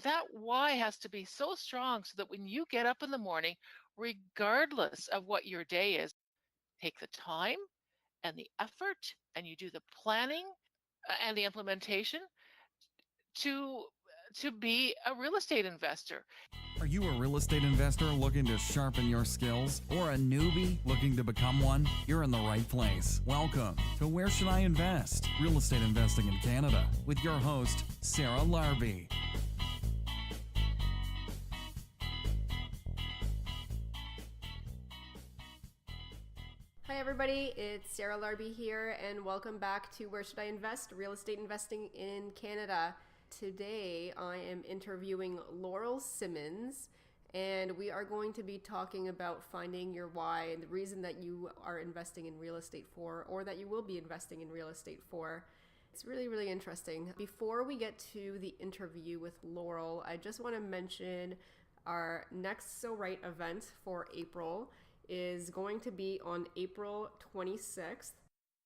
that why has to be so strong so that when you get up in the morning, regardless of what your day is, take the time and the effort and you do the planning and the implementation to be a real estate investor. Are you a real estate investor looking to sharpen your skills or a newbie looking to become one? You're in the right place. Welcome to Where Should I Invest? Real Estate Investing in Canada with your host, Sarah Larbi. Hi everybody, it's Sarah Larbi here and welcome back to Where Should I Invest? Real Estate Investing in Canada. Today I am interviewing Laurel Simmons and we are going to be talking about finding your why and the reason that you are investing in real estate for, or that you will be investing in real estate for. It's really interesting. Before we get to the interview with Laurel, I just want to mention our next So Right event for April is going to be on April 26th.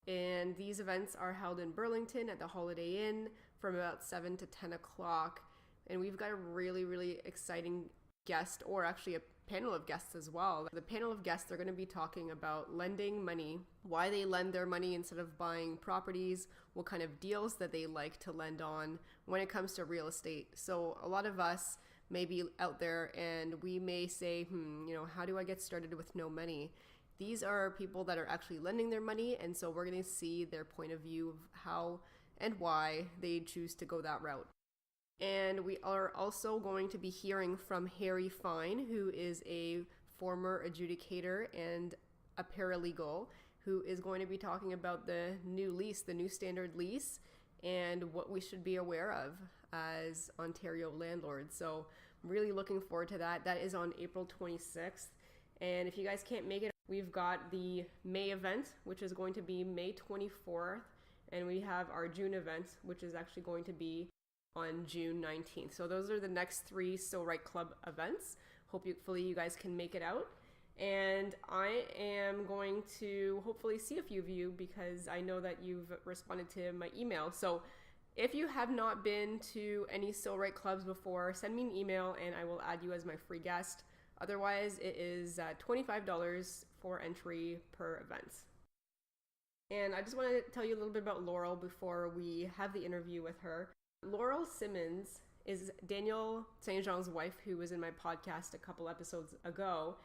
And these events are held in Burlington at the Holiday Inn from about 7 to 10 o'clock. And we've got a really exciting guest, or actually a panel of guests as well. The panel of guests are going to be talking about lending money, why they lend their money instead of buying properties, what kind of deals that they like to lend on when it comes to real estate. So a lot of us may be out there and we may say, how do I get started with no money? These are people that are actually lending their money, and so we're going to see their point of view of how and why they choose to go that route. And we are also going to be hearing from Harry Fine, who is a former adjudicator and a paralegal, who is going to be talking about the new standard lease, and what we should be aware of as Ontario landlords. So I'm really looking forward to that. That is on April 26th. And if you guys can't make it, we've got the May event, which is going to be May 24th. And we have our June event, which is actually going to be on June 19th. So those are the next three So Right Club events. Hopefully you guys can make it out. And I am going to hopefully see a few of you because I know that you've responded to my email. So if you have not been to any So Right Clubs before, send me an email and I will add you as my free guest. Otherwise, it is $25 for entry per event. And I just want to tell you a little bit about Laurel before we have the interview with her. Laurel Simmons is Daniel St. Jean's wife, who was in my podcast a couple episodes ago.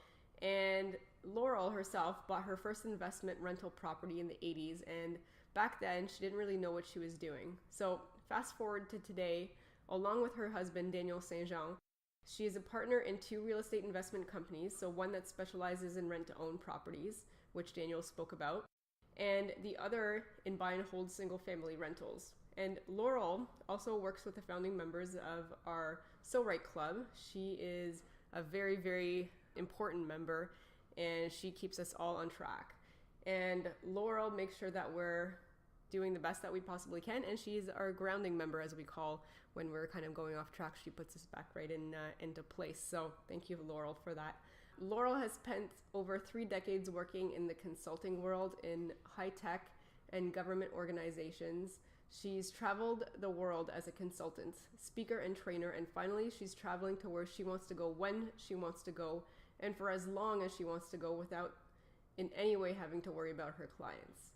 And Laurel herself bought her first investment rental property in the 80s. And back then, she didn't really know what she was doing. So fast forward to today, along with her husband, Daniel St. Jean, she is a partner in two real estate investment companies, so one that specializes in rent-to-own properties, which Daniel spoke about, and the other in buy and hold single-family rentals. And Laurel also works with the founding members of our So Right Club. She is a very important member, and she keeps us all on track. And Laurel makes sure that we're doing the best that we possibly can, and she's our grounding member, as we call when we're kind of going off track. She puts us back right into place. So thank you, Laurel, for that. Laurel has spent over 3 decades working in the consulting world in high-tech and government organizations. She's traveled the world as a consultant, speaker, and trainer, and finally she's traveling to where she wants to go when she wants to go and for as long as she wants to go without in any way having to worry about her clients.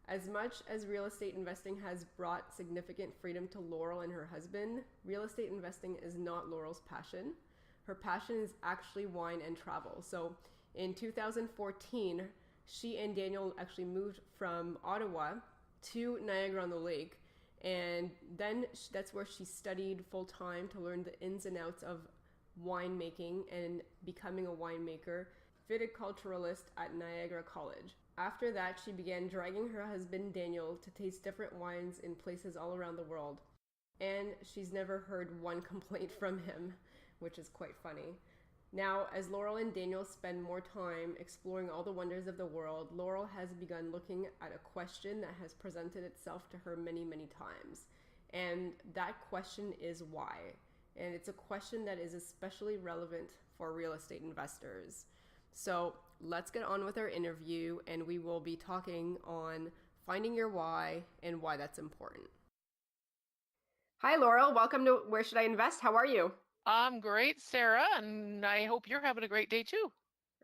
As much as real estate investing has brought significant freedom to Laurel and her husband, real estate investing is not Laurel's passion. Her passion is actually wine and travel. So in 2014, she and Daniel actually moved from Ottawa to Niagara-on-the-Lake. And then that's where she studied full-time to learn the ins and outs of winemaking and becoming a winemaker, viticulturalist at Niagara College. After that, she began dragging her husband Daniel to taste different wines in places all around the world. And she's never heard one complaint from him, which is quite funny. Now, as Laurel and Daniel spend more time exploring all the wonders of the world, Laurel has begun looking at a question that has presented itself to her many times. And that question is why? And it's a question that is especially relevant for real estate investors. So let's get on with our interview, and we will be talking on finding your why and why that's important. Hi, Laurel. Welcome to Where Should I Invest? How are you? I'm great, Sarah, and I hope you're having a great day too.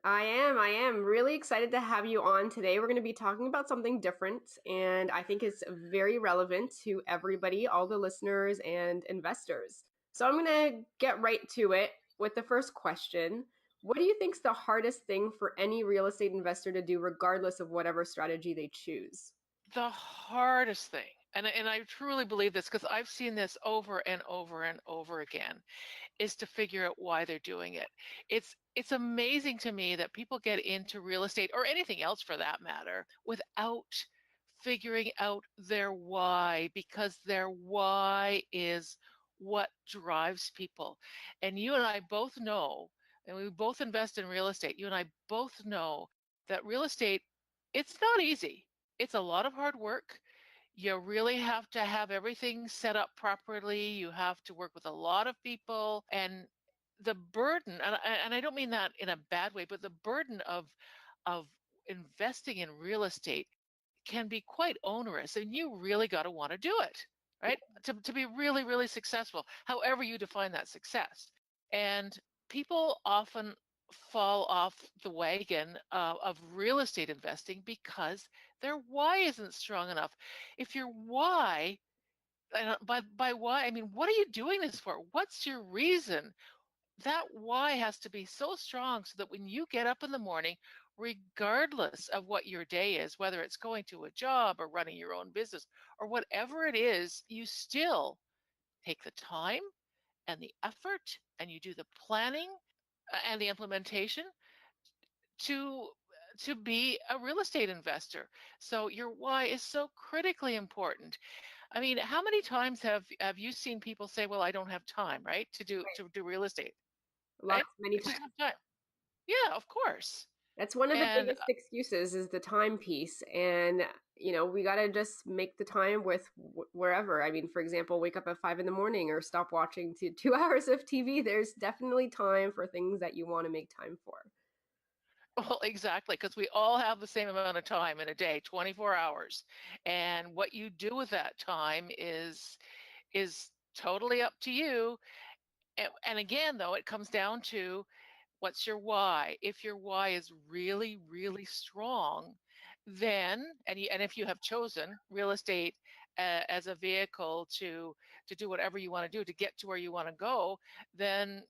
I am really excited to have you on today. We're going to be talking about something different, and I think it's very relevant to everybody, all the listeners and investors. So I'm going to get right to it with the first question. What do you think is the hardest thing for any real estate investor to do, regardless of whatever strategy they choose? The hardest thing, and I truly believe this because I've seen this over and over and over again, is to figure out why they're doing it. It's amazing to me that people get into real estate or anything else for that matter without figuring out their why, because their why is what drives people. And you and I both know, and we both invest in real estate, you and I both know that real estate, it's not easy. It's a lot of hard work. You really have to have everything set up properly. You have to work with a lot of people, and the burden, and I don't mean that in a bad way, but the burden of investing in real estate can be quite onerous, and you really got to want to do it, right? To be really, really successful, however you define that success. And people often fall off the wagon of real estate investing because their why isn't strong enough. If your why, and by why, I mean, what are you doing this for? What's your reason? That why has to be so strong so that when you get up in the morning, regardless of what your day is, whether it's going to a job or running your own business or whatever it is, you still take the time and the effort and you do the planning and the implementation to to be a real estate investor. So your why is so critically important. I mean, how many times have you seen people say, "Well, I don't have time," right, to do real estate, right? Lots, many I just times. don't have time. Yeah, of course. That's one of the And biggest excuses is the time piece. And, we got to just make the time with wherever. I mean, for example, wake up at 5 in the morning or stop watching 2 hours of TV. There's definitely time for things that you want to make time for. well, exactly, because we all have the same amount of time in a day, 24 hours. And what you do with that time is totally up to you. And again, though, it comes down to what's your why? If your why is really, really strong, then and if you have chosen real estate as a vehicle to do whatever you want to do to get to where you want to go, then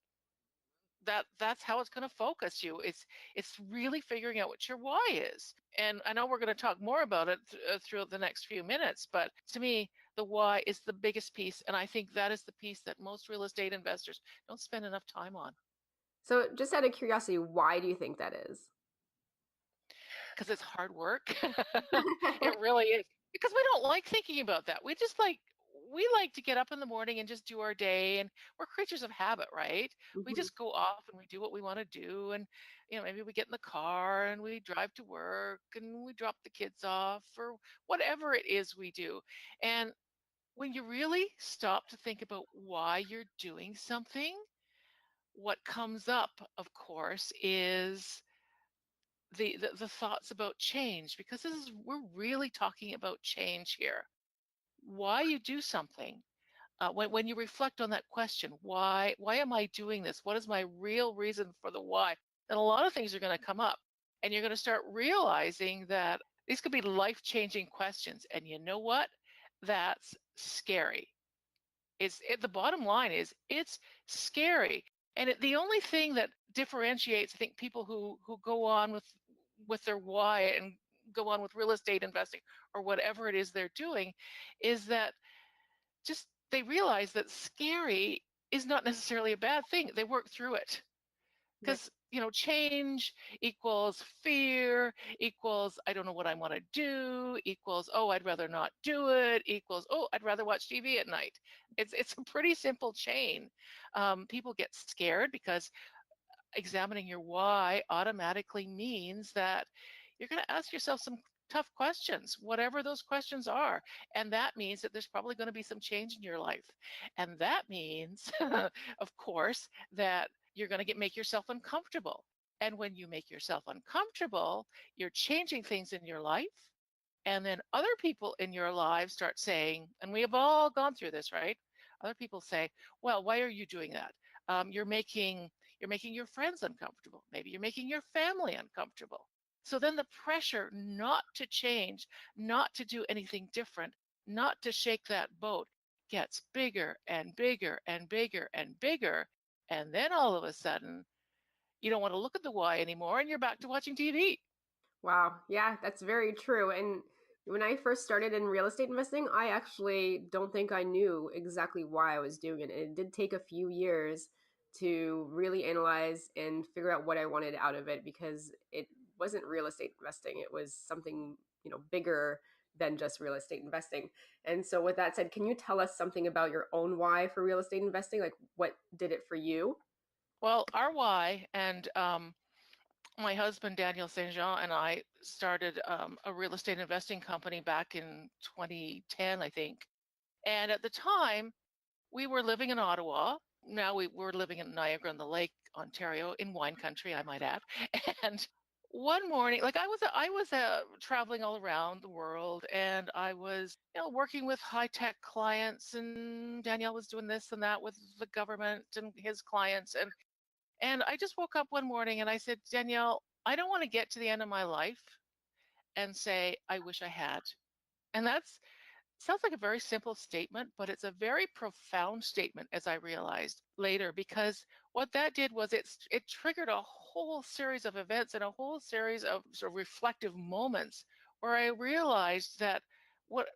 that's how it's going to focus you. It's really figuring out what your why is. And I know we're going to talk more about it throughout the next few minutes, but to me, the why is the biggest piece, and I think that is the piece that most real estate investors don't spend enough time on. So, just out of curiosity, why do you think that is? Because it's hard work. It really is. Because we don't like thinking about that. We like to get up in the morning and just do our day, and we're creatures of habit, right? We Mhm. just go off and we do what we want to do, and maybe we get in the car and we drive to work and we drop the kids off or whatever it is we do. And when you really stop to think about why you're doing something, what comes up, of course, is the thoughts about change, because we're really talking about change here. Why you do something, when you reflect on that question, why am I doing this? What is my real reason for the why? Then a lot of things are going to come up, and you're going to start realizing that these could be life-changing questions. And you know what? That's scary. The bottom line is it's scary. And the only thing that differentiates, I think, people who go on with their why and go on with real estate investing or whatever it is they're doing, is that just they realize that scary is not necessarily a bad thing. They work through it, Right. because change equals fear equals I don't know what I want to do equals oh I'd rather not do it equals oh I'd rather watch TV at night. It's a pretty simple chain. People get scared because examining your why automatically means that you're going to ask yourself some tough questions, whatever those questions are. And that means that there's probably going to be some change in your life. And that means, of course, that you're going to make yourself uncomfortable. And when you make yourself uncomfortable, you're changing things in your life. And then other people in your lives start saying, and we have all gone through this, right? Other people say, well, why are you doing that? You're making your friends uncomfortable. Maybe you're making your family uncomfortable. So then the pressure not to change, not to do anything different, not to shake that boat gets bigger and bigger and bigger and bigger. And then all of a sudden, you don't want to look at the why anymore and you're back to watching TV. Wow. Yeah, that's very true. And when I first started in real estate investing, I actually don't think I knew exactly why I was doing it. It did take a few years to really analyze and figure out what I wanted out of it, because it wasn't real estate investing. It was something, bigger than just real estate investing. And so with that said, can you tell us something about your own why for real estate investing? Like, what did it for you? Well, our why, and my husband, Daniel St. Jean, and I started a real estate investing company back in 2010, I think. And at the time, we were living in Ottawa. Now we're living in Niagara on the Lake, Ontario, in wine country, I might add. And one morning, like I was traveling all around the world, and I was, working with high tech clients, and Danielle was doing this and that with the government and his clients, and I just woke up one morning and I said, Danielle, I don't want to get to the end of my life and say, I wish I had. And that's sounds like a very simple statement, but it's a very profound statement, as I realized later, because what that did was it triggered a whole series of events and a whole series of sort of reflective moments where I realized that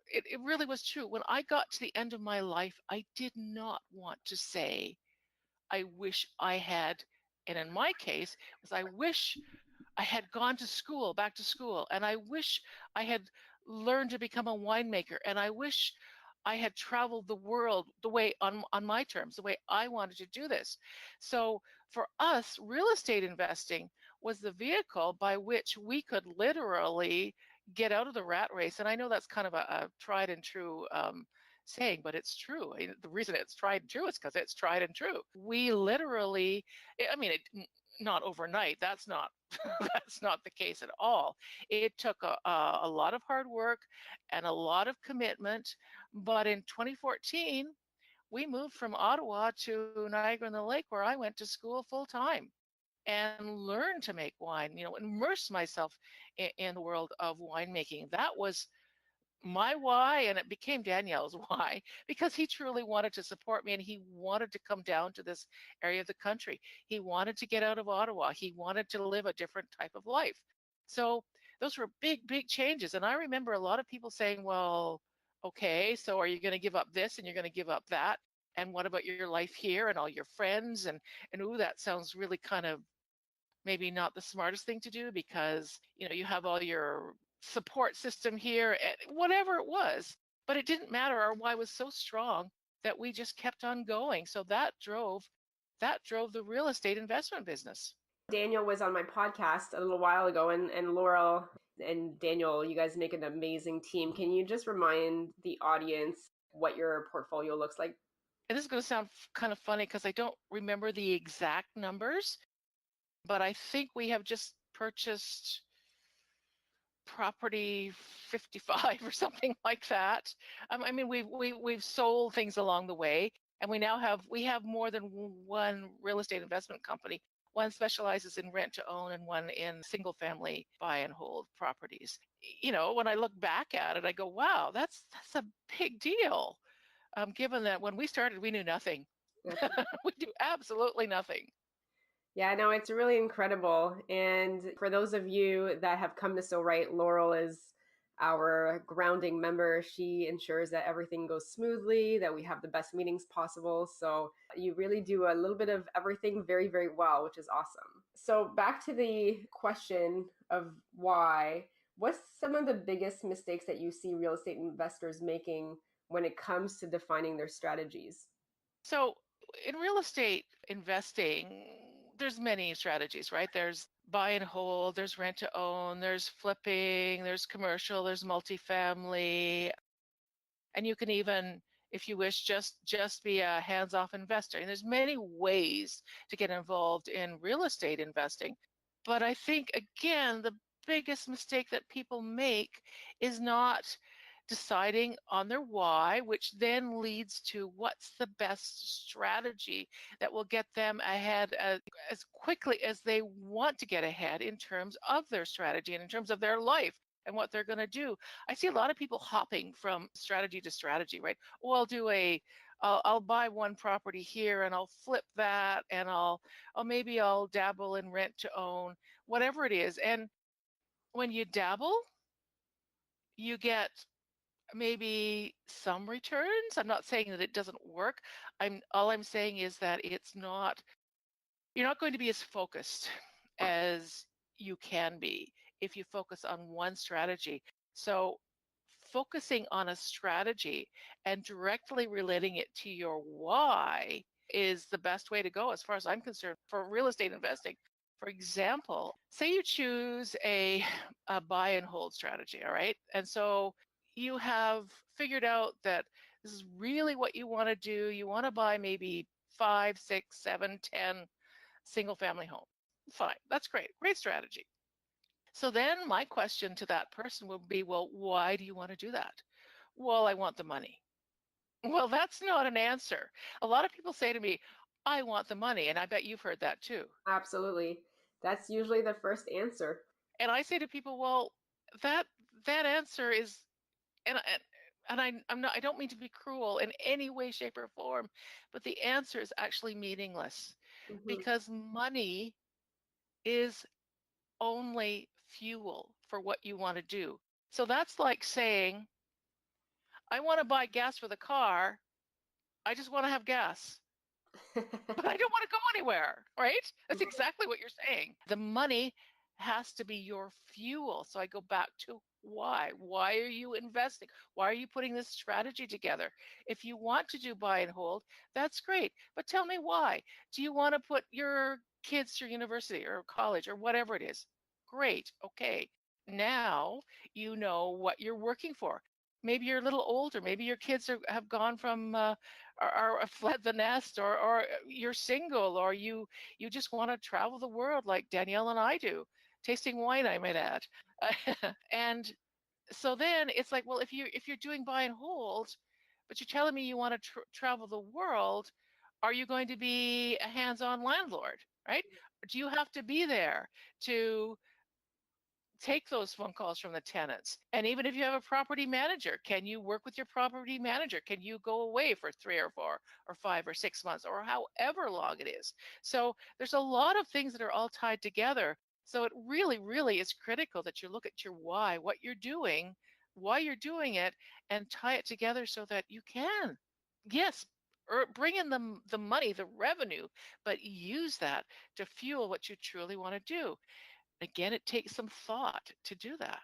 it really was true. When I got to the end of my life, I did not want to say, I wish I had. And in my case, it was I wish I had gone to school, back to school, and I wish I had learned to become a winemaker, and I wish I had traveled the world the way on my terms, the way I wanted to do this. So for us, real estate investing was the vehicle by which we could literally get out of the rat race. And I know that's kind of a tried and true saying, but it's true. The reason it's tried and true is because it's tried and true. We literally, I mean, not overnight. That's not that's not the case at all. It took a lot of hard work and a lot of commitment. But in 2014, we moved from Ottawa to Niagara on the Lake, where I went to school full time and learned to make wine, immerse myself in the world of winemaking. That was my why, and it became Danielle's why, because he truly wanted to support me and he wanted to come down to this area of the country. He wanted to get out of Ottawa. He wanted to live a different type of life. So those were big, big changes. And I remember a lot of people saying, well, okay, so are you going to give up this and you're going to give up that? And what about your life here and all your friends? And ooh, that sounds really kind of maybe not the smartest thing to do, because you have all your support system here, whatever it was. But it didn't matter. Our why was so strong that we just kept on going. So that drove the real estate investment business. Daniel was on my podcast a little while ago, and Laurel and Daniel, you guys make an amazing team. Can you just remind the audience what your portfolio looks like? And this is going to sound kind of funny because I don't remember the exact numbers, but I think we have just purchased property 55 or something like that. I mean, we've sold things along the way, and we have more than one real estate investment company. One specializes in rent to own, and one in single family buy and hold properties. When I look back at it, I go, wow, that's a big deal. Given that when we started, we knew nothing. We do absolutely nothing. Yeah, no, it's really incredible. And for those of you that have come to So Right, Laurel is our grounding member. She ensures that everything goes smoothly, that we have the best meetings possible. So you really do a little bit of everything very, very well, which is awesome. So back to the question of why, what's some of the biggest mistakes that you see real estate investors making when it comes to defining their strategies? So in real estate investing, there's many strategies, right? There's buy and hold, there's rent to own, there's flipping, there's commercial, there's multifamily, and you can even, if you wish, just be a hands-off investor. And there's many ways to get involved in real estate investing. But I think, again, the biggest mistake that people make is not deciding on their why, which then leads to what's the best strategy that will get them ahead as quickly as they want to get ahead in terms of their strategy and in terms of their life and what they're going to do. I see a lot of people hopping from strategy to strategy, right? Oh, I'll buy one property here and I'll flip that, and maybe I'll dabble in rent to own, whatever it is. And when you dabble, you get maybe some returns. I'm not saying that it doesn't work. All I'm saying is that you're not going to be as focused as you can be if you focus on one strategy. So focusing on a strategy and directly relating it to your why is the best way to go as far as I'm concerned for real estate investing. For example, say you choose a buy and hold strategy, all right? And so you have figured out that this is really what you want to do. You want to buy maybe 5, 6, 7, 10 single family homes. Fine, that's great. Great strategy. So then my question to that person would be, well, why do you want to do that? Well, I want the money. Well, that's not an answer. A lot of people say to me, I want the money. And I bet you've heard that too. Absolutely. That's usually the first answer. And I say to people, well, that answer is, and I don't mean to be cruel in any way, shape, or form, but the answer is actually meaningless because money is only fuel for what you want to do. So that's like saying, I want to buy gas for the car. I just want to have gas, but I don't want to go anywhere, right? That's exactly what you're saying. The money has to be your fuel. So I go back to why. Why are you investing? Why are you putting this strategy together? If you want to do buy and hold, that's great. But tell me why. Do you want to put your kids through university or college or whatever it is? Great. Okay. Now you know what you're working for. Maybe you're a little older. Maybe your kids have gone from are fled the nest, or you're single, or you just want to travel the world like Danielle and I do, tasting wine, I might add. And so then it's like, well, if you're doing buy and hold, but you're telling me you want to travel the world, are you going to be a hands-on landlord, right? Do you have to be there to take those phone calls from the tenants? And even if you have a property manager, can you work with your property manager? Can you go away for 3 or 4 or 5 or 6 months or however long it is? So there's a lot of things that are all tied together. So it really, really is critical that you look at your why, what you're doing, why you're doing it, and tie it together so that you can, yes, bring in the money, the revenue, but use that to fuel what you truly want to do. Again, it takes some thought to do that.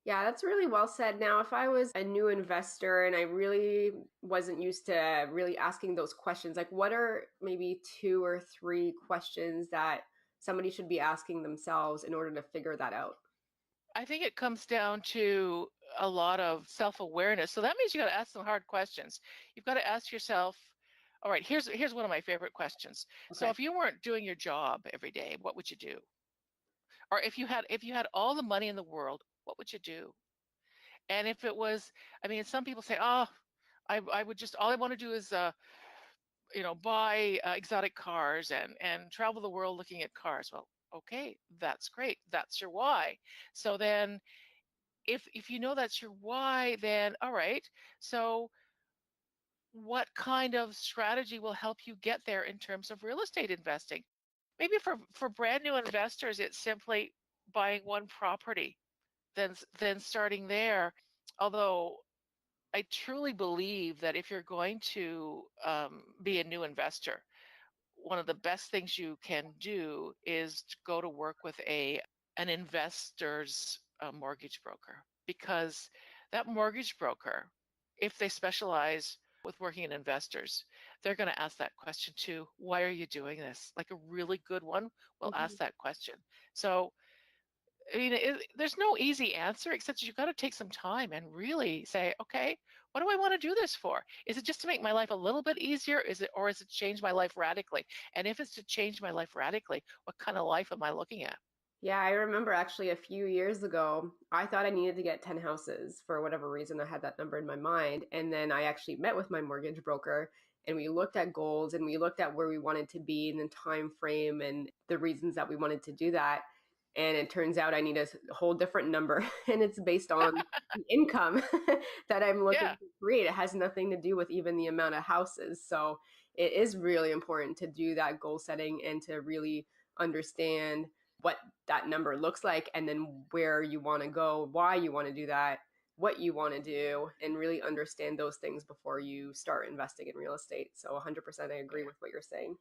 Yeah, that's really well said. Now, if I was a new investor and I really wasn't used to really asking those questions, like what are maybe 2 or 3 questions that somebody should be asking themselves in order to figure that out? I think it comes down to a lot of self-awareness. So that means you got to ask some hard questions. You've got to ask yourself, all right, here's one of my favorite questions. So Okay. if you weren't doing your job every day, what would you do? Or if you had all the money in the world, what would you do? And if it was, I mean, some people say, oh, I would just, all I want to do is buy exotic cars and travel the world looking at cars. Well, okay, that's great. That's your why. So then if you know that's your why, then all right. So what kind of strategy will help you get there in terms of real estate investing? Maybe for brand new investors, it's simply buying one property, then starting there. Although I truly believe that if you're going to be a new investor, one of the best things you can do is to go to work with an investor's mortgage broker, because that mortgage broker, if they specialize with working in investors, they're going to ask that question too. Why are you doing this? Like a really good one will ask that question. So I mean, there's no easy answer, except you've got to take some time and really say, okay, what do I want to do this for? Is it just to make my life a little bit easier? Or is it change my life radically? And if it's to change my life radically, what kind of life am I looking at? Yeah, I remember actually a few years ago, I thought I needed to get 10 houses for whatever reason. I had that number in my mind. And then I actually met with my mortgage broker and we looked at goals and we looked at where we wanted to be in the time frame and the reasons that we wanted to do that. And it turns out I need a whole different number and it's based on the income that I'm looking Yeah, to create. It has nothing to do with even the amount of houses. So it is really important to do that goal setting and to really understand what that number looks like and then where you want to go, why you want to do that, what you want to do, and really understand those things before you start investing in real estate. So 100% I agree yeah. with what you're saying.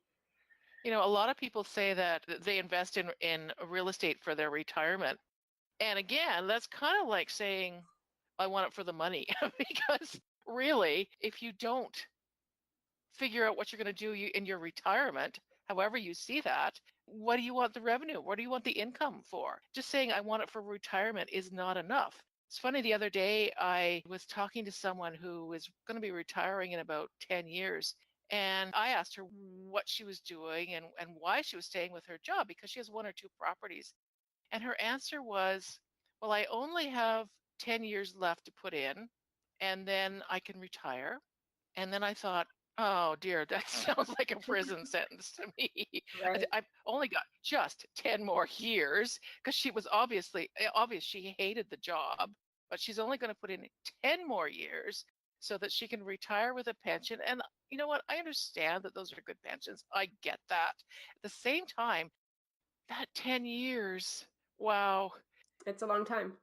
A lot of people say that they invest in real estate for their retirement. And again, that's kind of like saying, I want it for the money. Because really, if you don't figure out what you're going to do in your retirement, however you see that, what do you want the revenue? What do you want the income for? Just saying, I want it for retirement is not enough. It's funny, the other day I was talking to someone who is going to be retiring in about 10 years. And I asked her what she was doing and why she was staying with her job because she has one or two properties. And her answer was, well, I only have 10 years left to put in, and then I can retire. And then I thought, oh dear, that sounds like a prison sentence to me. Right. I've only got just 10 more years because she was obvious she hated the job, but she's only going to put in 10 more years so that she can retire with a pension. And you know what? I understand that those are good pensions. I get that. At the same time, that 10 years, wow, It's a long time.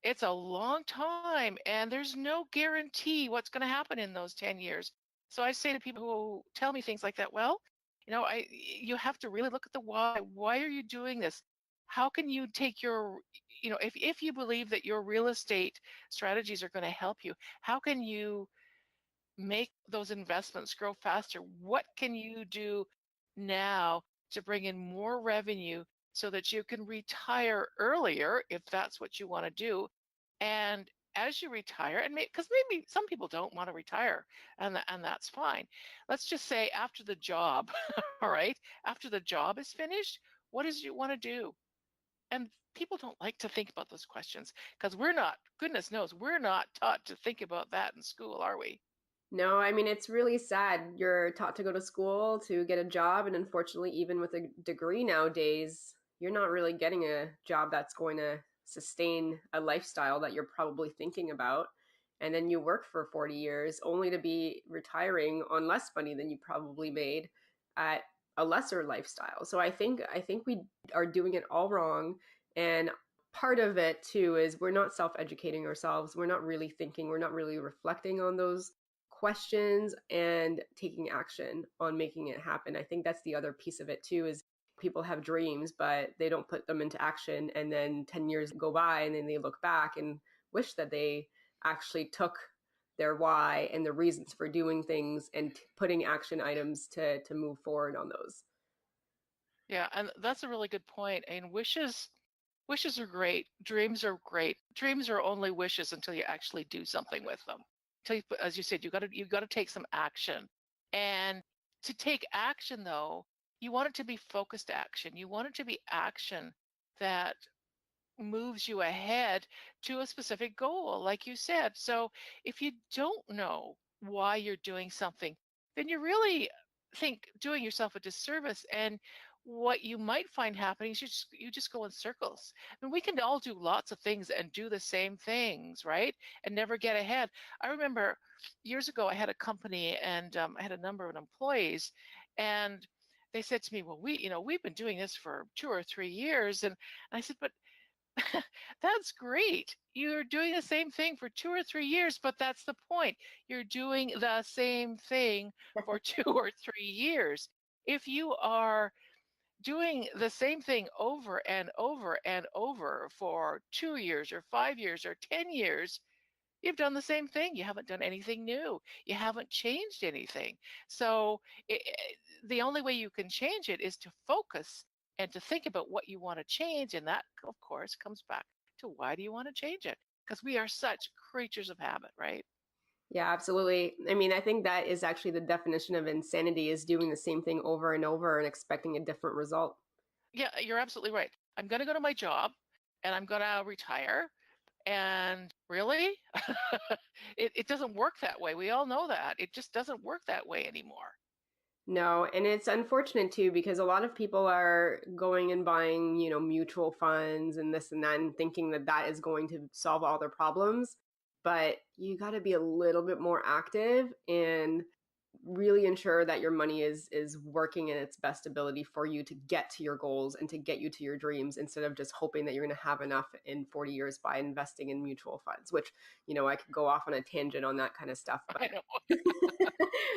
it's a long time, and there's no guarantee what's going to happen in those 10 years. So I say to people who tell me things like that, well, you have to really look at the why. Why are you doing this? How can you take if you believe that your real estate strategies are going to help you, how can you make those investments grow faster? What can you do now to bring in more revenue so that you can retire earlier if that's what you want to do? And as you retire, and because maybe some people don't want to retire, and that's fine. Let's just say after the job, all right, after the job is finished, what does you want to do? And people don't like to think about those questions because we're not, goodness knows, we're not taught to think about that in school, are we? No, I mean, it's really sad. You're taught to go to school to get a job, and unfortunately, even with a degree nowadays, you're not really getting a job that's going to sustain a lifestyle that you're probably thinking about. And then you work for 40 years only to be retiring on less money than you probably made at a lesser lifestyle. So I think we are doing it all wrong. And part of it too is we're not self-educating ourselves. We're not really thinking, we're not really reflecting on those questions and taking action on making it happen. I think that's the other piece of it too is people have dreams but they don't put them into action and then 10 years go by and then they look back and wish that they actually took their why and the reasons for doing things and putting action items to move forward on those. Yeah, and that's a really good point. And wishes are great. Dreams are great. Dreams are only wishes until you actually do something with them. Until you, as you said, you got to take some action. And to take action though, you want it to be focused action. You want it to be action that moves you ahead to a specific goal, like you said. So if you don't know why you're doing something, then you really think doing yourself a disservice. And what you might find happening is you just go in circles. And we can all do lots of things and do the same things, right? And never get ahead. I remember years ago I had a company and I had a number of employees, and they said to me, well, we've been doing this for 2 or 3 years. And I said, but that's great. You're doing the same thing for 2 or 3 years, but that's the point. You're doing the same thing for 2 or 3 years. If you are doing the same thing over and over and over for 2 years or 5 years or 10 years, you've done the same thing. You haven't done anything new. You haven't changed anything. So the only way you can change it is to focus and to think about what you want to change. And that, of course, comes back to why do you want to change it? Because we are such creatures of habit, right? Yeah, absolutely. I mean, I think that is actually the definition of insanity is doing the same thing over and over and expecting a different result. Yeah, you're absolutely right. I'm going to go to my job and I'm going to retire. And really, it doesn't work that way. We all know that. It just doesn't work that way anymore. No, and it's unfortunate too because a lot of people are going and buying, mutual funds and this and that and thinking that that is going to solve all their problems. But you got to be a little bit more active and really ensure that your money is working in its best ability for you to get to your goals and to get you to your dreams instead of just hoping that you're going to have enough in 40 years by investing in mutual funds, which, I could go off on a tangent on that kind of stuff, but I know.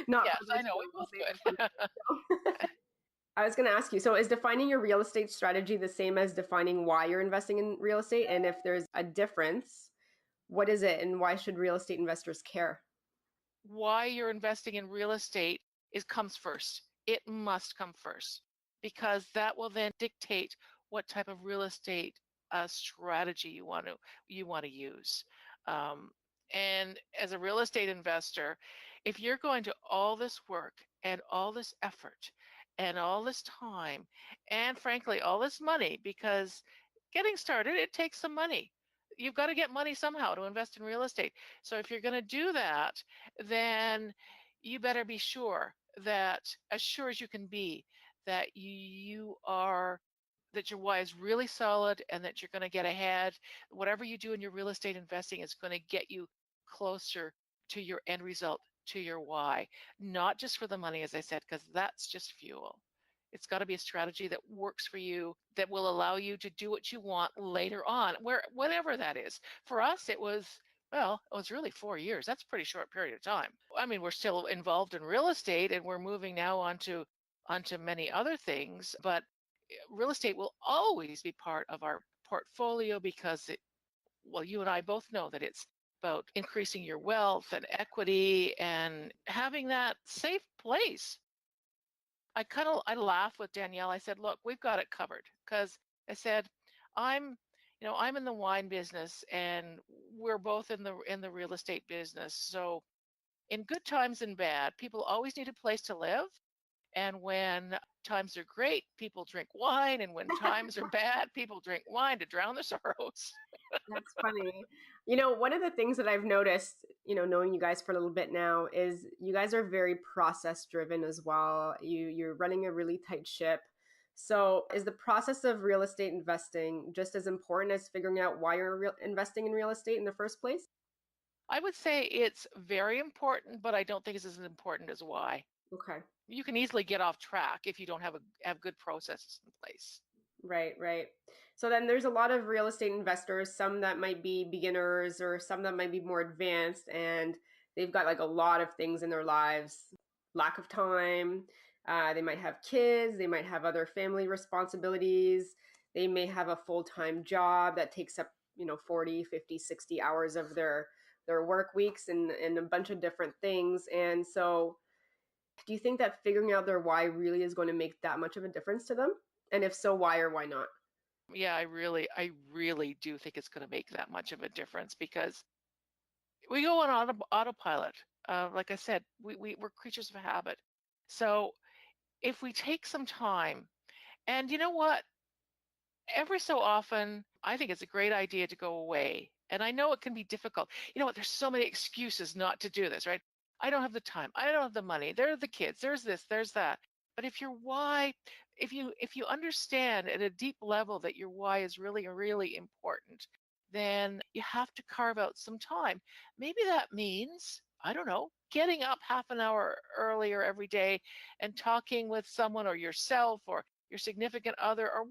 not Yes, for I this know. We show. We'll both save it could. for the show. I was going to ask you, so is defining your real estate strategy the same as defining why you're investing in real estate? And if there's a difference, what is it and why should real estate investors care? Why you're investing in real estate comes first. It must come first because that will then dictate what type of real estate strategy you want to use. And as a real estate investor, if you're going to all this work and all this effort and all this time and frankly all this money, because getting started, it takes some money. You've got to get money somehow to invest in real estate. So if you're going to do that, then you better be sure that, as sure as you can be, that that your why is really solid and that you're going to get ahead. Whatever you do in your real estate investing is going to get you closer to your end result, to your why, not just for the money, as I said, because that's just fuel. It's got to be a strategy that works for you, that will allow you to do what you want later on, whenever that is. For us, it was really 4 years. That's a pretty short period of time. I mean, we're still involved in real estate and we're moving now onto many other things, but real estate will always be part of our portfolio because you and I both know that it's about increasing your wealth and equity and having that safe place. I laughed with Danielle. I said, "Look, we've got it covered." Because I said, I'm in the wine business and we're both in the real estate business. So in good times and bad, people always need a place to live. And when times are great, people drink wine. And when times are bad, people drink wine to drown their sorrows. That's funny. One of the things that I've noticed, knowing you guys for a little bit now is you guys are very process driven as well. You're running a really tight ship. So is the process of real estate investing just as important as figuring out why you're investing in real estate in the first place? I would say it's very important, but I don't think it's as important as why. Okay. You can easily get off track if you don't have good processes in place. Right, right. So then there's a lot of real estate investors, some that might be beginners or some that might be more advanced, and they've got like a lot of things in their lives, lack of time. They might have kids, they might have other family responsibilities. They may have a full-time job that takes up, 40, 50, 60 hours of their work weeks and a bunch of different things. And so do you think that figuring out their why really is going to make that much of a difference to them? And if so, why or why not? Yeah, I really do think it's going to make that much of a difference because we go on autopilot. Like I said, we're creatures of habit. So if we take some time, and you know what, every so often, I think it's a great idea to go away. And I know it can be difficult. You know what, there's so many excuses not to do this, right? I don't have the time. I don't have the money. There are the kids. There's this, there's that. But if your why, if you understand at a deep level that your why is really, really important, then you have to carve out some time. Maybe that means, I don't know, getting up half an hour earlier every day and talking with someone or yourself or your significant other or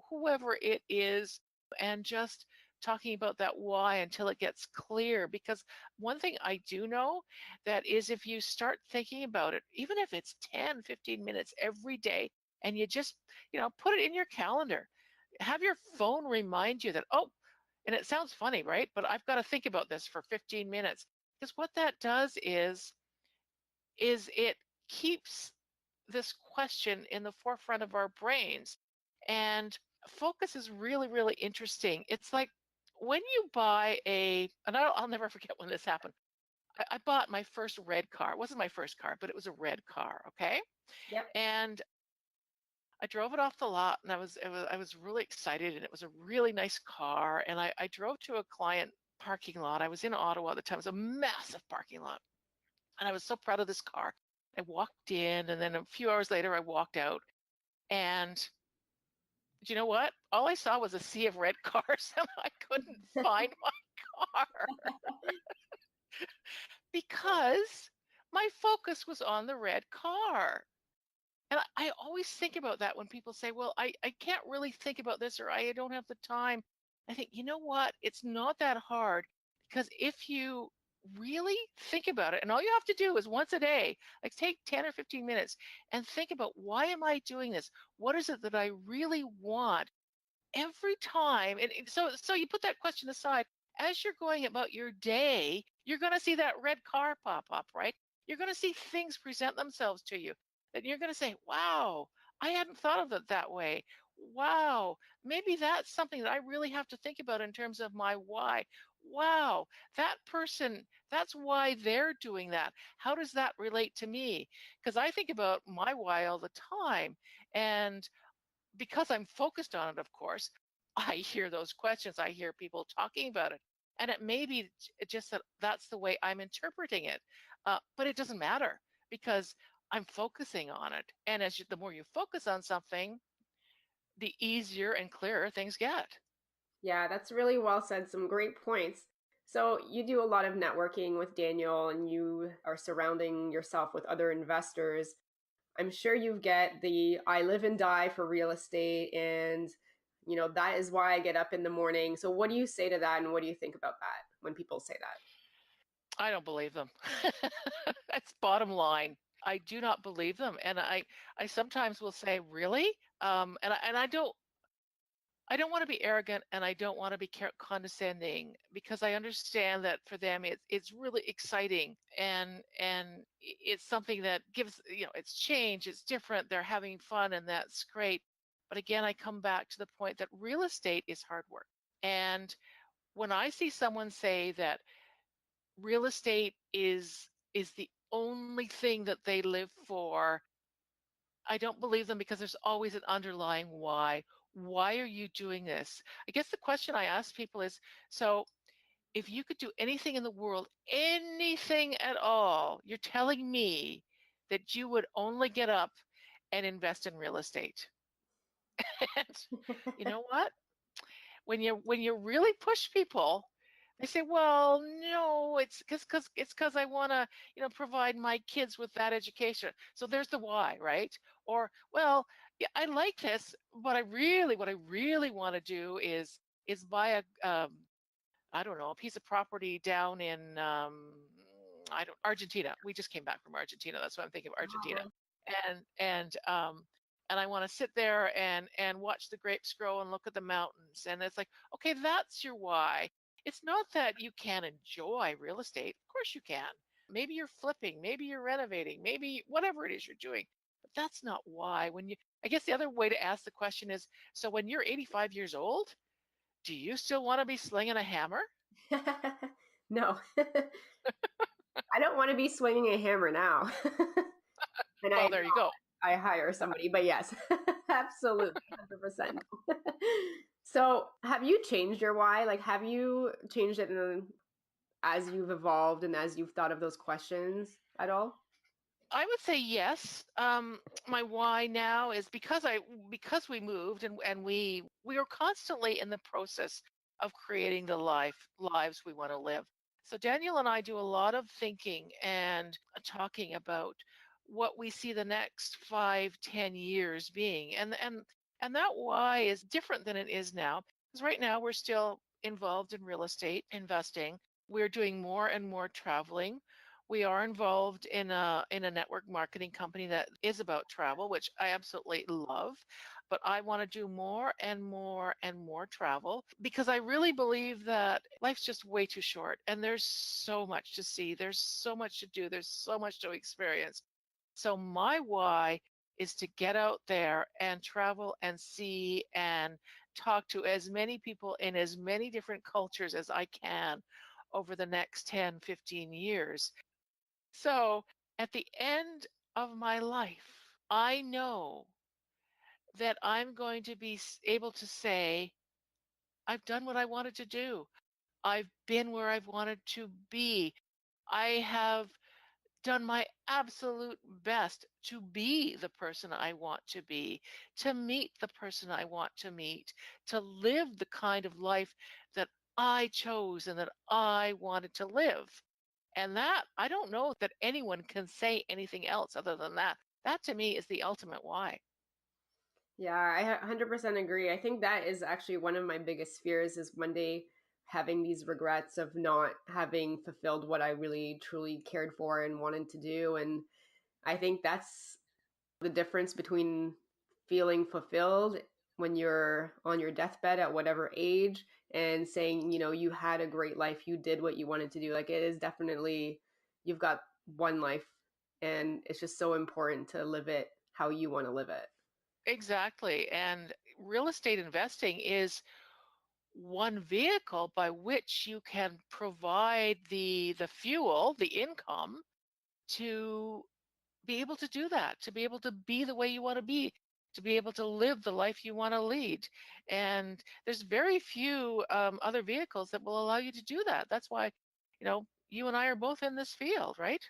whoever it is, and just talking about that why until it gets clear. Because one thing I do know that is if you start thinking about it, even if it's 10, 15 minutes every day, and you just, put it in your calendar, have your phone remind you that, oh, and it sounds funny, right? But I've got to think about this for 15 minutes. Because what that does is it keeps this question in the forefront of our brains. And focus is really, really interesting. It's like when you buy and I'll never forget when this happened. I bought my first red car. It wasn't my first car, but it was a red car. Okay. Yep. And I drove it off the lot, and I was really excited, and it was a really nice car. And I drove to a client parking lot. I was in Ottawa at the time. It was a massive parking lot, and I was so proud of this car. I walked in, and then a few hours later, I walked out, and do you know what? All I saw was a sea of red cars, and I couldn't find my car because my focus was on the red car. And I always think about that when people say, well, I can't really think about this, or I don't have the time. I think, you know what? It's not that hard, because if you really think about it, and all you have to do is once a day, like take 10 or 15 minutes and think about, why am I doing this? What is it that I really want? Every time, and so you put that question aside. As you're going about your day, you're going to see that red car pop up, right? You're going to see things present themselves to you, and you're going to say, wow, I hadn't thought of it that way. Wow, maybe that's something that I really have to think about in terms of my why. Wow, that person, that's why they're doing that. How does that relate to me? Because I think about my why all the time, and because I'm focused on it, of course, I hear those questions. I hear people talking about it. And it may be just that that's the way I'm interpreting it. But it doesn't matter, because I'm focusing on it. And the more you focus on something, the easier and clearer things get. Yeah, that's really well said. Some great points. So, you do a lot of networking with Daniel and you are surrounding yourself with other investors. I'm sure you get the I live and die for real estate and that is why I get up in the morning. So what do you say to that and what do you think about that when people say that? I don't believe them. That's bottom line. I do not believe them. And I sometimes will say, really? And I don't want to be arrogant, and I don't want to be condescending, because I understand that for them it's really exciting, and it's something that gives, it's change, it's different, they're having fun, and that's great. But again, I come back to the point that real estate is hard work. And when I see someone say that real estate is the only thing that they live for, I don't believe them, because there's always an underlying why. Why are you doing this? I guess the question I ask people is, so if you could do anything in the world, anything at all, you're telling me that you would only get up and invest in real estate. And you know what? When you really push people, they say, well, no, it's because I want to, provide my kids with that education. So there's the why, right? Or, well, yeah, I like this, but what I really want to do is buy I don't know, a piece of property down in Argentina. We just came back from Argentina. That's why I'm thinking of Argentina. Wow. And and um and I want to sit there and watch the grapes grow and look at the mountains. And it's like, okay, that's your why. It's not that you can't enjoy real estate. Of course you can. Maybe you're flipping, maybe you're renovating, maybe whatever it is you're doing. But that's not why. I guess the other way to ask the question is, so when you're 85 years old, do you still want to be slinging a hammer? No. I don't want to be swinging a hammer now. And Well, there you go. I hire somebody, but yes, absolutely, 100%. So, have you changed your why? Like, have you changed it as you've evolved and as you've thought of those questions at all? I would say yes. My why now is because we moved, and we are constantly in the process of creating the lives we want to live. So Daniel and I do a lot of thinking and talking about what we see the next 5, 10 years being, and that why is different than it is now. Because right now we're still involved in real estate investing. We're doing more and more traveling. We are involved in a network marketing company that is about travel, which I absolutely love. But I want to do more and more and more travel, because I really believe that life's just way too short, and there's so much to see, there's so much to do, there's so much to experience. So my why is to get out there and travel and see and talk to as many people in as many different cultures as I can over the next 10, 15 years. So at the end of my life, I know that I'm going to be able to say, I've done what I wanted to do. I've been where I've wanted to be. I have done my absolute best to be the person I want to be, to meet the person I want to meet, to live the kind of life that I chose and that I wanted to live. And that, I don't know that anyone can say anything else other than that. That to me is the ultimate why. Yeah, I 100% agree. I think that is actually one of my biggest fears is one day having these regrets of not having fulfilled what I really truly cared for and wanted to do. And I think that's the difference between feeling fulfilled when you're on your deathbed at whatever age and saying, you had a great life, you did what you wanted to do. Like it is definitely, you've got one life and it's just so important to live it how you want to live it. Exactly. And real estate investing is one vehicle by which you can provide the fuel, the income to be able to do that, to be able to be the way you want to be able to live the life you want to lead. And there's very few other vehicles that will allow you to do that. That's why, you and I are both in this field, right?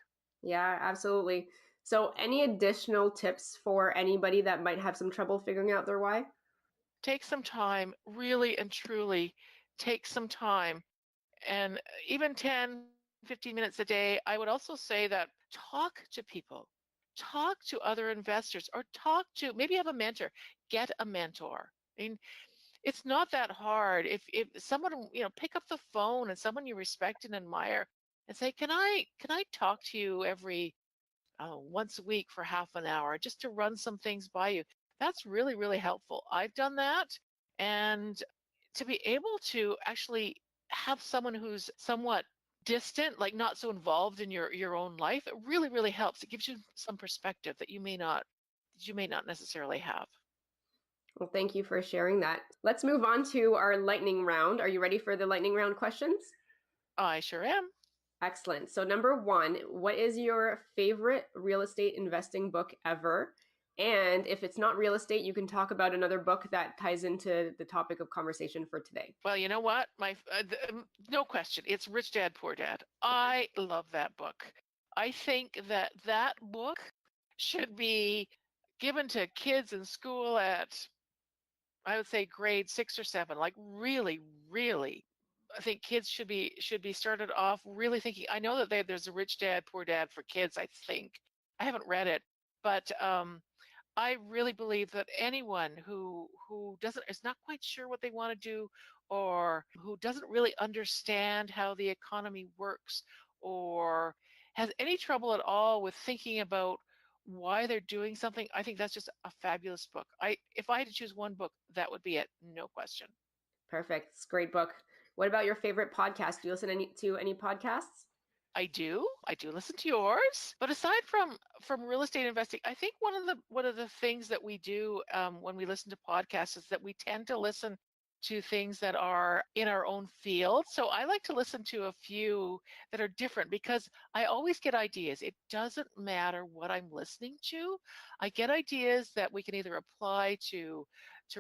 Yeah, absolutely. So, any additional tips for anybody that might have some trouble figuring out their why? Take some time, really and truly take some time. And even 10, 15 minutes a day. I would also say that talk to people, talk to other investors, or talk to maybe have a mentor, get a mentor. I mean, it's not that hard. If someone, pick up the phone and someone you respect and admire and say, can I talk to you every once a week for half an hour just to run some things by you? That's really, really helpful. I've done that. And to be able to actually have someone who's somewhat distant, like not so involved in your own life, it really, really helps. It gives you some perspective that you may not necessarily have. Well, thank you for sharing that. Let's move on to our lightning round. Are you ready for the lightning round questions? I sure am. Excellent. So, number one, what is your favorite real estate investing book ever? And if it's not real estate, you can talk about another book that ties into the topic of conversation for today. Well, you know what? No question, it's Rich Dad Poor Dad. I love that book. I think that that book should be given to kids in school at, I would say, grade 6 or 7. Like really, really, I think kids should be started off really thinking. I know that there's a Rich Dad Poor Dad for kids. I think I haven't read it, but I really believe that anyone who doesn't is not quite sure what they want to do, or who doesn't really understand how the economy works, or has any trouble at all with thinking about why they're doing something, I think that's just a fabulous book. If I had to choose one book, that would be it, no question. Perfect. It's a great book. What about your favorite podcast? Do you listen to any podcasts? I do. I do listen to yours. But aside from real estate investing, I think one of the things that we do when we listen to podcasts is that we tend to listen to things that are in our own field. So I like to listen to a few that are different because I always get ideas. It doesn't matter what I'm listening to. I get ideas that we can either apply to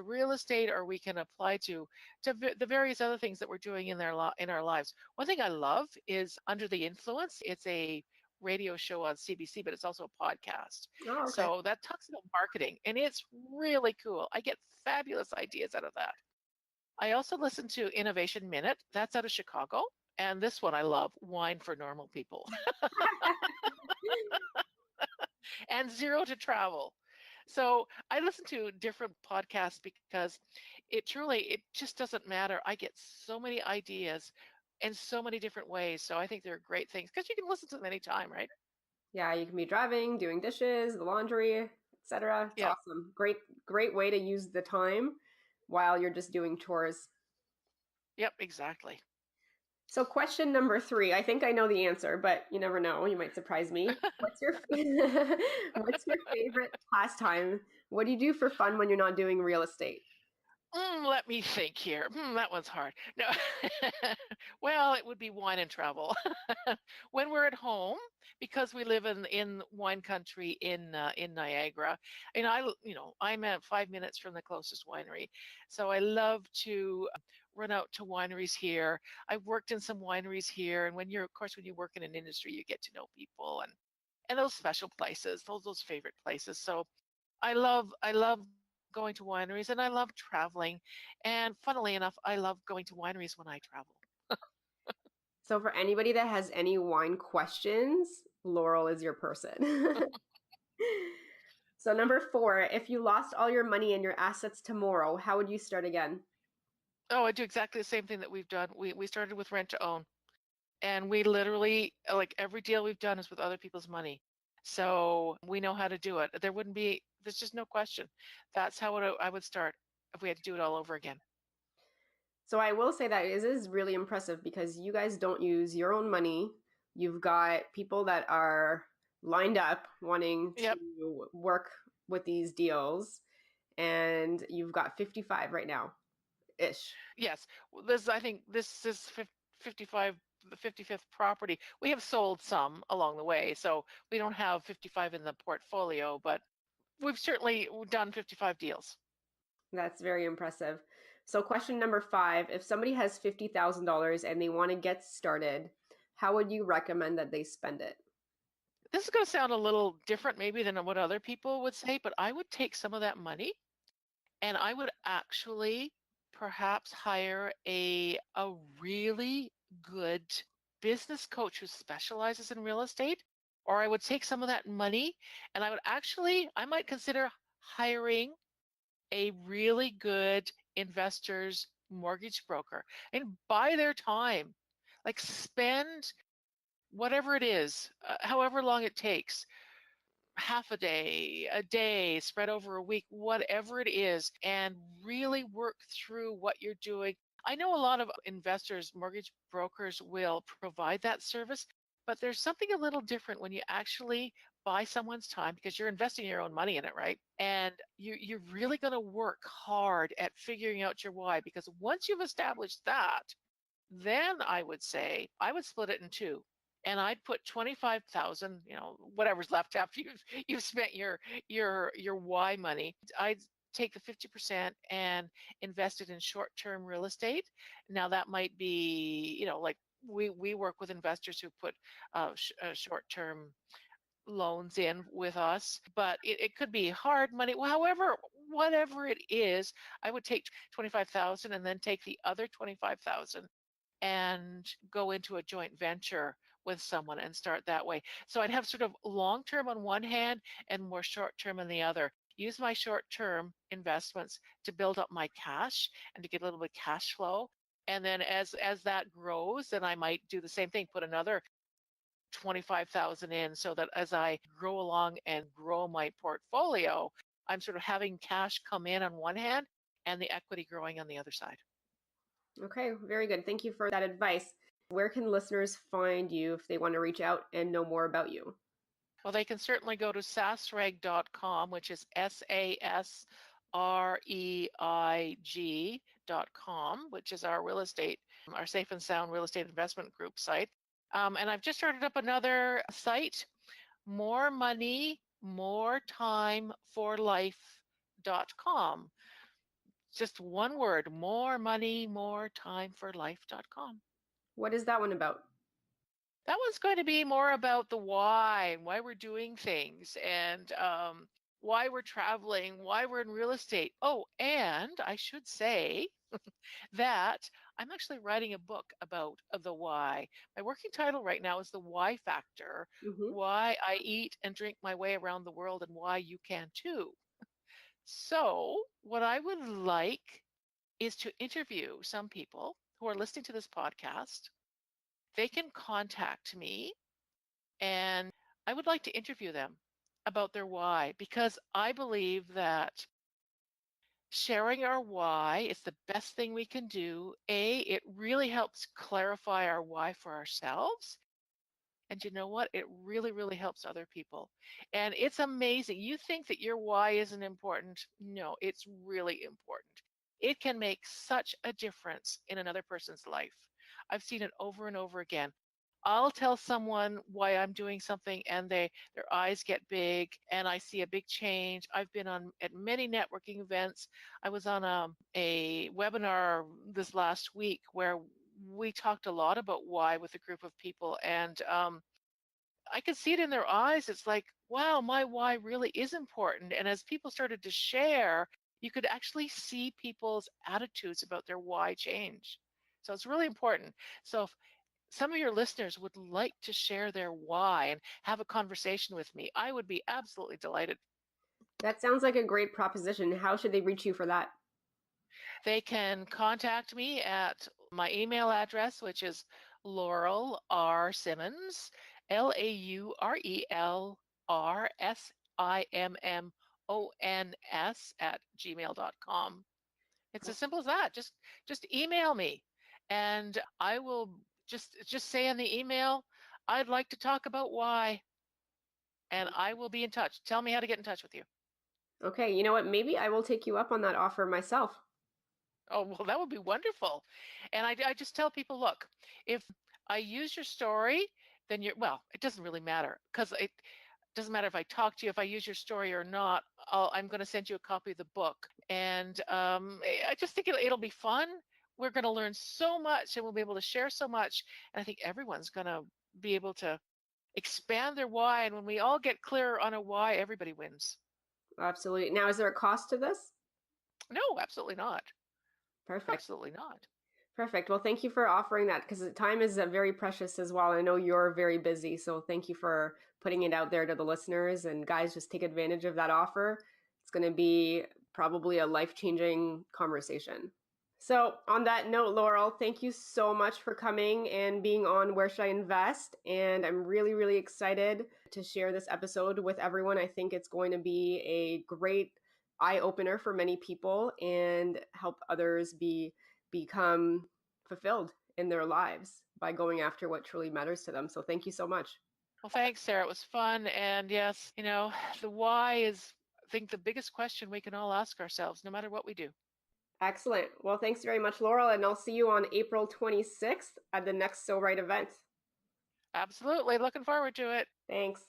real estate, or we can apply to the various other things that we're doing in our lives. One thing I love is Under the Influence. It's a radio show on CBC, but it's also a podcast. Oh, okay. So that talks about marketing, and it's really cool. I get fabulous ideas out of that. I also listen to Innovation Minute. That's out of Chicago. And this one I love, Wine for Normal People. And Zero to Travel. So I listen to different podcasts because it just doesn't matter. I get so many ideas in so many different ways. So I think they're great things because you can listen to them anytime, right? Yeah, you can be driving, doing dishes, the laundry, etc. It's Yeah. awesome. Great way to use the time while you're just doing chores. Yep, exactly. So, question number three. I think I know the answer, but you never know. You might surprise me. What's your favorite pastime? What do you do for fun when you're not doing real estate? Let me think here. That one's hard. No. Well, it would be wine and travel. When we're at home, because we live in wine country in Niagara, and I'm at 5 minutes from the closest winery, so I love to run out to wineries here. I've worked in some wineries here, and of course, when you work in an industry, you get to know people and those special places, those favorite places. So I love going to wineries and I love traveling. And funnily enough, I love going to wineries when I travel. So for anybody that has any wine questions, Laurel is your person. So number 4, if you lost all your money and your assets tomorrow, how would you start again? Oh, I do exactly the same thing that we've done. We started with rent to own, and we literally, like, every deal we've done is with other people's money. So we know how to do it. There's just no question. That's how I would start if we had to do it all over again. So I will say that it is really impressive because you guys don't use your own money. You've got people that are lined up wanting Yep. to work with these deals, and you've got 55 right now ish. Yes. I think this is 55, the 55th property. We have sold some along the way, so we don't have 55 in the portfolio, but we've certainly done 55 deals. That's very impressive. So question number 5, if somebody has $50,000 and they want to get started, how would you recommend that they spend it? This is going to sound a little different maybe than what other people would say, but I would take some of that money and I would actually perhaps hire a really good business coach who specializes in real estate, or I would take some of that money and I might consider hiring a really good investor's mortgage broker and buy their time. Like, spend whatever it is, however long it takes, half a day, spread over a week, whatever it is, and really work through what you're doing. I know a lot of investors, mortgage brokers will provide that service, but there's something a little different when you actually buy someone's time because you're investing your own money in it, right? And you're really going to work hard at figuring out your why, because once you've established that, then I would say I would split it in two. And I'd put 25,000, whatever's left after you've spent your Y money. I'd take the 50% and invest it in short-term real estate. Now that might be, like we work with investors who put short-term loans in with us, but it could be hard money. Well, however, whatever it is, I would take 25,000 and then take the other 25,000 and go into a joint venture with someone and start that way. So I'd have sort of long term on one hand and more short term on the other. Use my short term investments to build up my cash and to get a little bit of cash flow. And then as that grows, then I might do the same thing, put another 25,000 in so that as I grow along and grow my portfolio, I'm sort of having cash come in on one hand and the equity growing on the other side. Okay, very good. Thank you for that advice. Where can listeners find you if they want to reach out and know more about you? Well, they can certainly go to sasreig.com, which is SASREIG.com, which is our our Safe and Sound Real Estate Investment Group site. And I've just started up another site, More Money, More Time for Life.com. Just one word, More Money, More Time for Life.com. What is that one about? That one's going to be more about the why and why we're doing things and why we're traveling, why we're in real estate. Oh, and I should say that I'm actually writing a book about the why. My working title right now is The Why Factor, Mm-hmm. Why I Eat and Drink My Way Around the World and Why You Can Too. So what I would like is to interview some people who are listening to this podcast. They can contact me and I would like to interview them about their why, because I believe that sharing our why is the best thing we can do. It really helps clarify our why for ourselves. And you know what? It really, really helps other people. And it's amazing. You think that your why isn't important. No, it's really important. it can make such a difference in another person's life. I've seen it over and over again. I'll tell someone why I'm doing something and their eyes get big and I see a big change. I've been on at many networking events. I was on a webinar this last week where we talked a lot about why with a group of people, and I could see it in their eyes. It's like, wow, my why really is important. And as people started to share, you could actually see people's attitudes about their why change. So it's really important. So if some of your listeners would like to share their why and have a conversation with me, I would be absolutely delighted. That sounds like a great proposition. How should they reach you for that? They can contact me at my email address, which is Laurel R. Simmons, LaurelRsimmons at gmail.com. It's as simple as that. Just email me, and I will just say in the email, I'd like to talk about why, and I will be in touch. Tell me how to get in touch with you. Okay, you know what? Maybe I will take you up on that offer myself. Oh, well, that would be wonderful. And I just tell people, look, if I use your story, then well, it doesn't really matter, because it doesn't matter if I talk to you, if I use your story or not. I'm going to send you a copy of the book. And I just think it'll be fun. We're going to learn so much and we'll be able to share so much. And I think everyone's going to be able to expand their why. And when we all get clear on a why, everybody wins. Absolutely. Now, is there a cost to this? No, absolutely not. Perfect. Absolutely not. Perfect. Well, thank you for offering that, because time is very precious as well. I know you're very busy, so thank you for putting it out there to the listeners. And guys, just take advantage of that offer. It's going to be probably a life-changing conversation. So on that note, Laurel, thank you so much for coming and being on Where Should I Invest? And I'm really, really excited to share this episode with everyone. I think it's going to be a great eye-opener for many people and help others become fulfilled in their lives by going after what truly matters to them. So thank you so much. Well, thanks, Sarah. It was fun. And yes, the why is, I think, the biggest question we can all ask ourselves, no matter what we do. Excellent. Well, thanks very much, Laurel. And I'll see you on April 26th at the next So Right event. Absolutely. Looking forward to it. Thanks.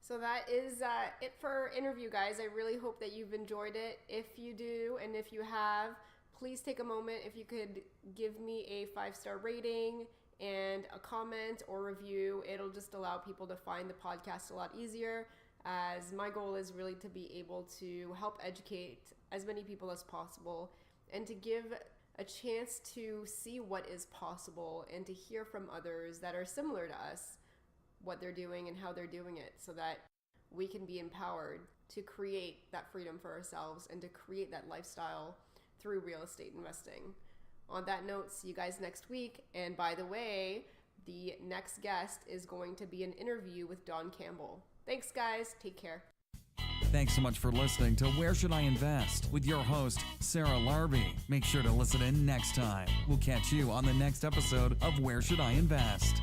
So that is it for our interview, guys. I really hope that you've enjoyed it. If you do, and if you have, please take a moment. If you could give me a 5-star rating and a comment or review, it'll just allow people to find the podcast a lot easier, as my goal is really to be able to help educate as many people as possible and to give a chance to see what is possible and to hear from others that are similar to us, what they're doing and how they're doing it, so that we can be empowered to create that freedom for ourselves and to create that lifestyle through real estate investing. On that note, see you guys next week. And by the way, the next guest is going to be an interview with Don Campbell. Thanks, guys. Take care. Thanks so much for listening to Where Should I Invest with your host, Sarah Larbi. Make sure to listen in next time. We'll catch you on the next episode of Where Should I Invest?